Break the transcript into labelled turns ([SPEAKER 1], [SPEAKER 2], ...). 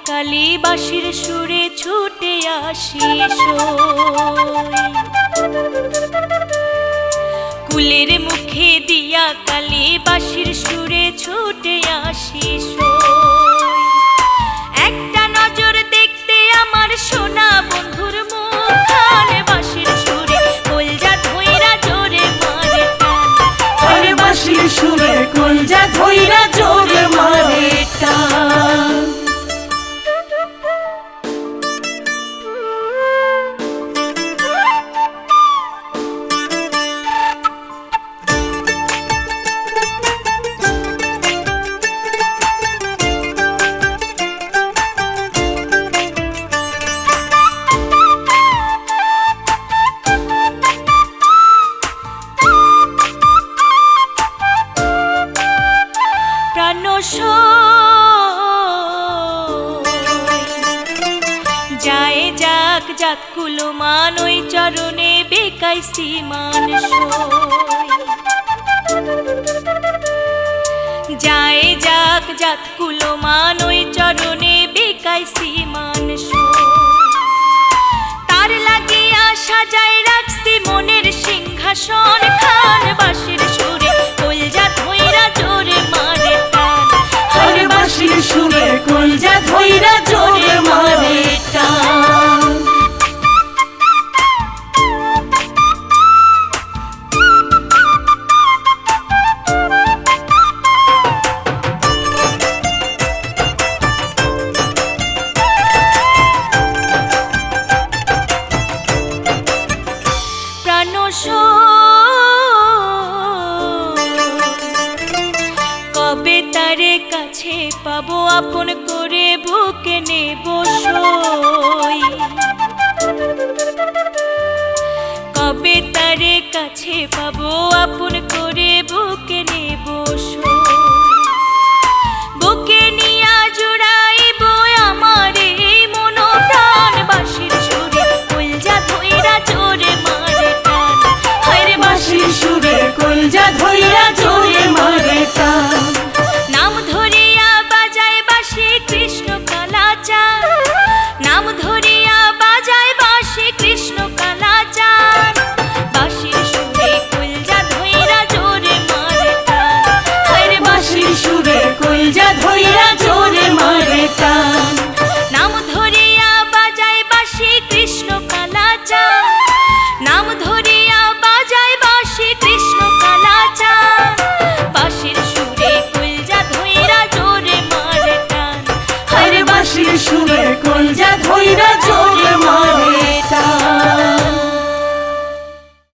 [SPEAKER 1] কালে বাঁশির সুরে ছুটে আসি কুলের মুখে দিয়া কালে বাঁশির সুরে ছুটে আসি একটা নজর দেখতে আমার সোনা বন্ধুর মুখখান বাঁশির সুরে কলজা ধইরা জোরে মারে টান
[SPEAKER 2] আরে বাঁশির সুরে কলজা ধইরা জোরে মারে টান।
[SPEAKER 1] যায় যাক যাক কুলমান ওই চরণে বেকাইছি মান যায় যাক যাক কুলমান ওই চরণে বেকাইছি মান তার লাগিয়া সাজায় রাখছি মনের সিংহাসন খান বাঁশির সুরে কলজা ধইরা জোরে মারে টান
[SPEAKER 2] আরে বাঁশির সুরে কলজা ধইরা জোরে মারে টান।
[SPEAKER 1] কবে তারে কাছে পাবো আপন করে বুকে নেব কবে তারে কাছে পাবো আপন করে বুকে নেব বুকে নিয়া জুড়াইব আমার এই মন প্রাণ বাঁশির সুরে কলজা ধইরা জোরে মারে টান হায়রে
[SPEAKER 2] বাঁশির সুরে কলজা ধইরা জোরে মারে টান।
[SPEAKER 1] নাম ধরিয়া বাজায় বাঁশি কৃষ্ণ কালাচার নাম ধরিয়া বাজায় বাঁশি কৃষ্ণ কালাচার বাঁশির সুরে কলজা ধইরা জোরে মারে টান হায়রে
[SPEAKER 2] বাঁশির সুরে কলজা ধইরা জোরে মারে টান।
[SPEAKER 1] নাম ধরিয়া বাজায় বাঁশি কৃষ্ণ কালাচার নাম ধরিয়া বাজায় বাঁশি কৃষ্ণ কালাচার বাঁশির সুরে কলজা ধইরা জোরে মারে টান
[SPEAKER 2] আরে বাঁশির সুরে কলজা ধইরা জোরে